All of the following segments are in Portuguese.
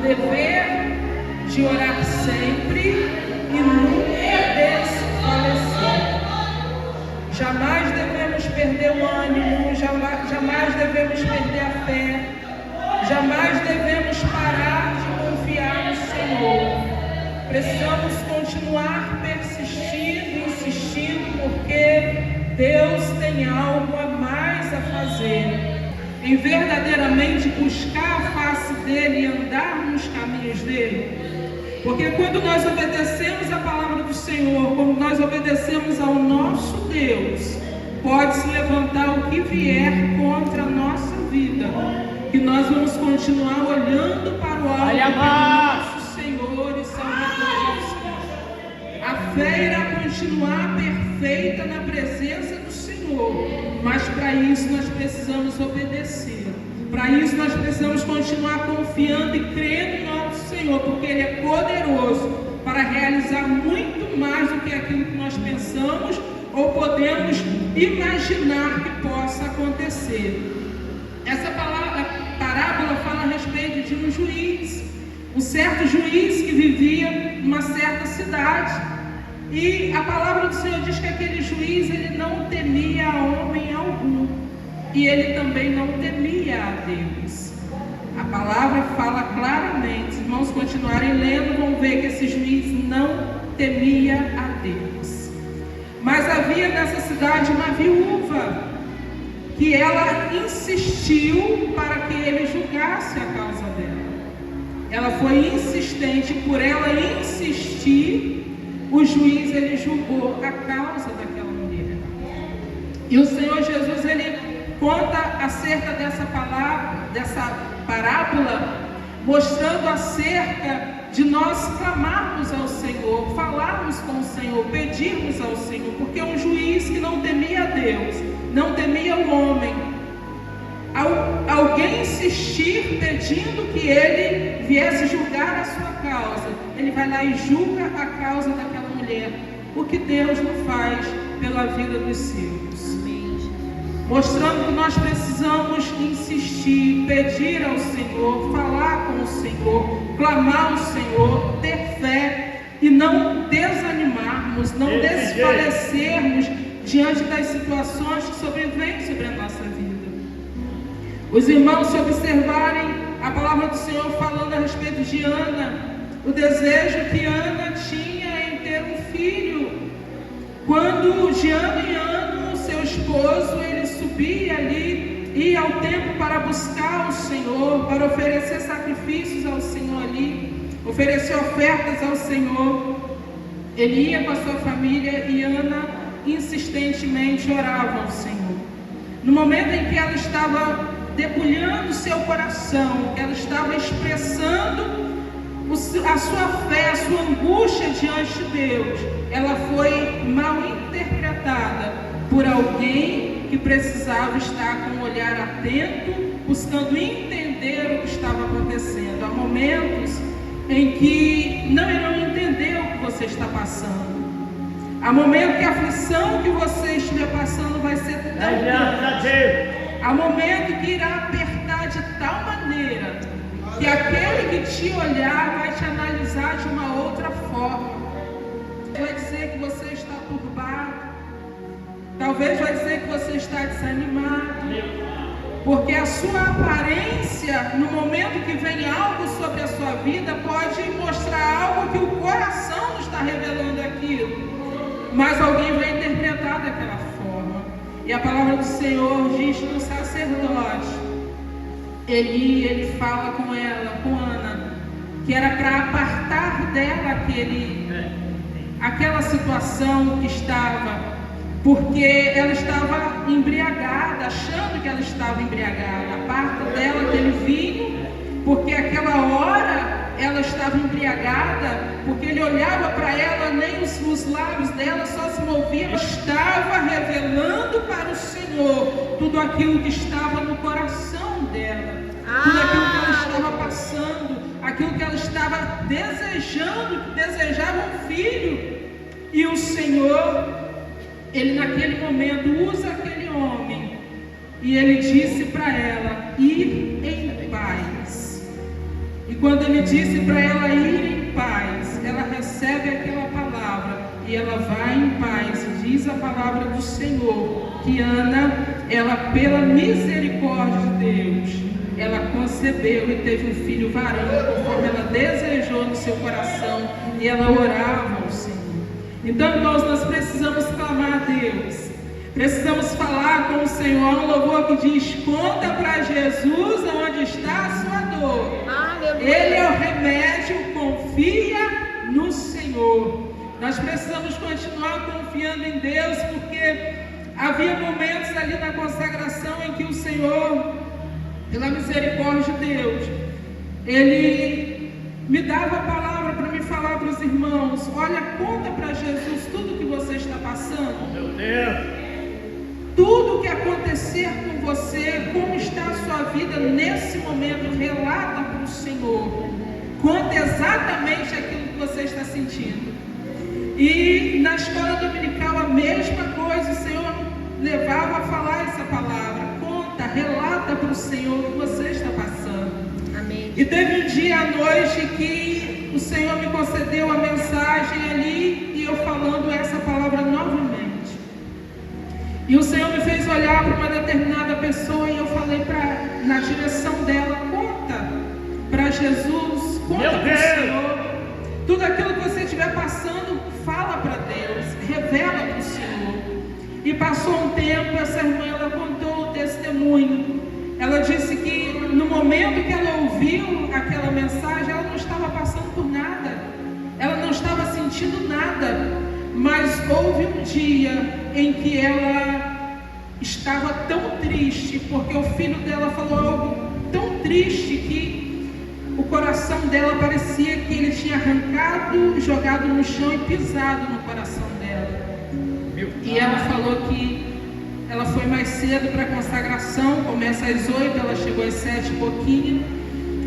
dever de orar sempre e nunca desfalecer. Jamais devemos perder o ânimo, jamais devemos perder a fé, jamais devemos parar de confiar no Senhor. Precisamos continuar persistindo, insistindo, porque Deus tem algo a mais a fazer. Em verdadeiramente buscar a face dele e andar nos caminhos dele. Porque quando nós obedecemos a palavra do Senhor, quando nós obedecemos ao nosso Deus, pode se levantar o que vier contra a nossa vida, que nós vamos continuar olhando para o alto, para o nosso Senhor e Salvador Jesus Cristo. A fé irá continuar perfeita na presença do Senhor, mas para isso nós precisamos obedecer. Para isso nós precisamos continuar confiando e crendo no nosso Senhor, porque Ele é poderoso para realizar muito mais do que aquilo que nós pensamos ou podemos imaginar que possa acontecer. Essa parábola fala a respeito de um juiz, um certo juiz que vivia numa certa cidade. E a palavra do Senhor diz que aquele juiz, ele não temia a homem algum. E ele também não temia a Deus. A palavra fala claramente. Se irmãos continuarem lendo, vão ver que esse juiz não temia a Deus. Mas havia nessa cidade uma viúva, que ela insistiu para que ele julgasse a causa dela. Ela foi insistente, por ela insistir, o juiz ele julgou a causa daquela mulher. E o Senhor Jesus ele conta acerca dessa parábola, mostrando acerca de nós clamarmos ao Senhor, falarmos com o Senhor, pedirmos ao Senhor, porque um juiz que não temia a Deus, não temia o homem, alguém insistir pedindo que ele viesse julgar a sua causa, ele vai lá e julga a causa daquela mulher, o que Deus não faz pela vida dos seus. Mostrando que nós precisamos insistir, pedir ao Senhor, falar com o Senhor, clamar ao Senhor, ter fé e não desanimarmos, não desfalecermos diante das situações que sobrevêm sobre a nossa vida. Os irmãos, se observarem a palavra do Senhor falando a respeito de Ana, o desejo que Ana tinha em ter um filho, quando de ano em ano seu esposo ele subia ali, ia ao templo para buscar o Senhor, para oferecer sacrifícios ao Senhor ali, oferecer ofertas ao Senhor. Ele ia com a sua família e Ana insistentemente orava ao Senhor. No momento em que ela estava debulhando seu coração, que ela estava expressando a sua fé, a sua angústia diante de Deus, ela foi mal interpretada por alguém que precisava estar com um olhar atento, buscando entender o que estava acontecendo. Há momentos em que não irão entender o que você está passando. Há momentos que a aflição que você estiver passando vai ser tão grande. Há momento que irá apertar de tal maneira que aquele que te olhar vai te analisar de uma outra forma. Vai dizer que você está turbado, talvez vai dizer que você está desanimado, porque a sua aparência, no momento que vem algo sobre a sua vida, pode mostrar algo que o coração não está revelando aquilo, mas alguém vai interpretar daquela forma. E a palavra do Senhor diz que o sacerdote ele fala com ela, com Ana, que era para apartar dela aquela situação que estava, porque ela estava embriagada, achando que ela estava embriagada. Aparta dela aquele vinho, porque aquela hora ela estava embriagada, porque ele olhava para ela, nem os lábios dela só se moviam, estava revelando para o Senhor tudo aquilo que estava no coração dela, tudo aquilo que ela estava passando, aquilo que ela estava desejando, que desejava um filho. E o Senhor, ele naquele momento usa aquele homem e ele disse para ela: ir em paz. E quando ele disse para ela ir em paz, ela recebe aquela palavra e ela vai em paz. E diz a palavra do Senhor que Ana, ela pela misericórdia de Deus, ela concebeu e teve um filho varão, conforme ela desejou no seu coração, e ela orava ao Senhor. Então, irmãos, nós precisamos clamar a Deus, precisamos falar com o Senhor. Um louvor que diz: conta para Jesus onde está a sua dor. Ele é o remédio, confia no Senhor. Nós precisamos continuar confiando em Deus, porque havia momentos ali na consagração em que o Senhor, pela misericórdia de Deus, Ele me dava a palavra para me falar para os irmãos: olha, conta para Jesus tudo que você está passando. Meu Deus! Tudo que acontecer com você, como está a sua vida nesse momento, relata para o Senhor. Conta exatamente aquilo que você está sentindo. E na escola dominical a mesma coisa, o Senhor levava a falar essa palavra. Conta, relata para o Senhor o que você está passando. Amém. E teve um dia à noite que o Senhor me concedeu a mensagem ali, e eu falando essa palavra novamente. E o Senhor me fez olhar para uma determinada pessoa, e eu falei na direção dela: conta para Jesus, conta para o Senhor, tudo aquilo que você estiver passando, fala para Deus, revela para o Senhor. E passou um tempo, essa irmã, ela contou o testemunho. Ela disse que no momento que ela ouviu aquela mensagem, ela não estava passando por nada, ela não estava sentindo nada. Mas houve um dia em que ela estava tão triste, porque o filho dela falou algo tão triste que o coração dela parecia que ele tinha arrancado, jogado no chão e pisado no coração dela. E ela falou que ela foi mais cedo para a consagração, começa às 8, ela chegou às 7 e pouquinho.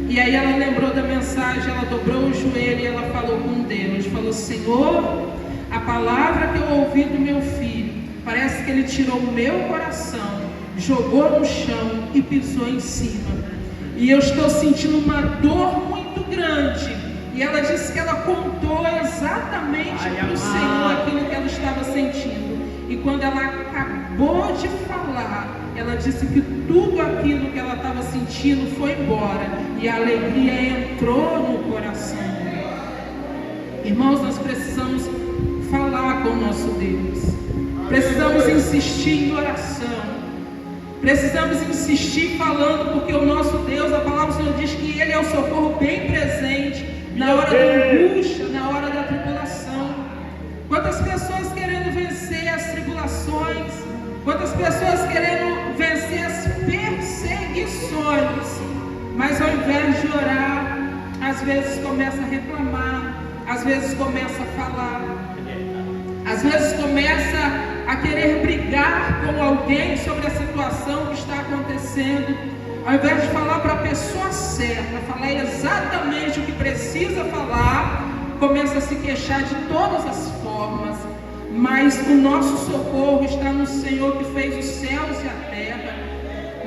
E aí ela lembrou da mensagem, ela dobrou o joelho e ela falou com Deus, falou: Senhor, a palavra que eu ouvi do meu filho, parece que ele tirou o meu coração, jogou no chão e pisou em cima. E eu estou sentindo uma dor muito grande. E ela disse que ela contou exatamente para o Senhor aquilo que ela estava sentindo. E quando ela acabou de falar, ela disse que tudo aquilo que ela estava sentindo foi embora. E a alegria entrou no coração dela. Irmãos, nós precisamos falar com o nosso Deus, precisamos insistir em oração, precisamos insistir falando, porque o nosso Deus, a palavra do Senhor diz que Ele é o socorro bem presente na hora da angústia, na hora da tribulação. Quantas pessoas querendo vencer as tribulações, quantas pessoas querendo vencer as perseguições, mas ao invés de orar, às vezes começa a reclamar, às vezes começa a falar, às vezes começa a querer brigar com alguém sobre a situação que está acontecendo. Ao invés de falar para a pessoa certa, falar exatamente o que precisa falar, começa a se queixar de todas as formas. Mas o nosso socorro está no Senhor que fez os céus e a terra.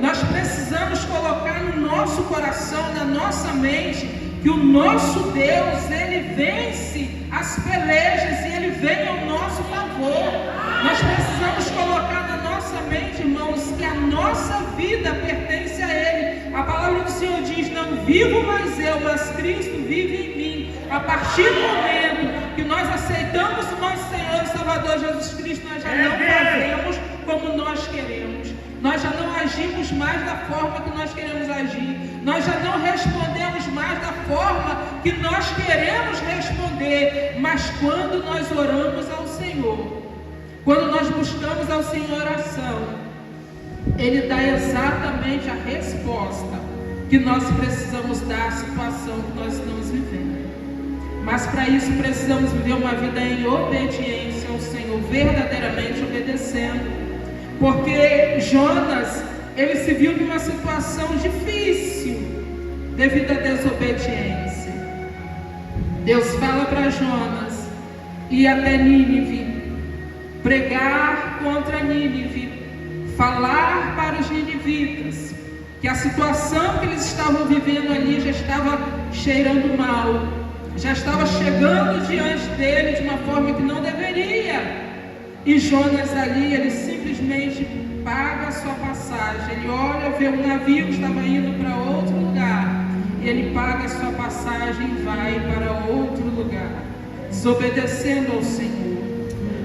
Nós precisamos colocar no nosso coração, na nossa mente, que o nosso Deus, Ele vence as pelejas e Ele vem ao nosso favor. Nós precisamos colocar na nossa mente, irmãos, que a nossa vida pertence a Ele. A palavra do Senhor diz: não vivo mais eu, mas Cristo vive em mim. A partir do momento que nós aceitamos o nosso Senhor e Salvador Jesus Cristo, nós já não fazemos como nós queremos. Nós já não agimos mais da forma que nós queremos agir. Nós já não respondemos mais da forma que nós queremos responder. Mas quando nós oramos ao Senhor, quando nós buscamos ao Senhor oração, Ele dá exatamente a resposta que nós precisamos dar à situação que nós estamos vivendo. Mas para isso precisamos viver uma vida em obediência ao Senhor, verdadeiramente obedecendo. Porque Jonas, ele se viu numa situação difícil devido à desobediência. Deus fala para Jonas ir até Nínive, pregar contra Nínive, falar para os ninivitas que a situação que eles estavam vivendo ali já estava cheirando mal, já estava chegando diante dele de uma forma que não deveria. E Jonas ali, ele simplesmente paga a sua passagem. Ele olha, vê um navio que estava indo para outro lugar, e ele paga a sua passagem e vai para outro lugar, desobedecendo ao Senhor.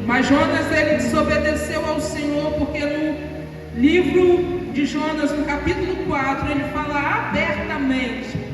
Mas Jonas, ele desobedeceu ao Senhor, porque no livro de Jonas, no capítulo 4, ele fala abertamente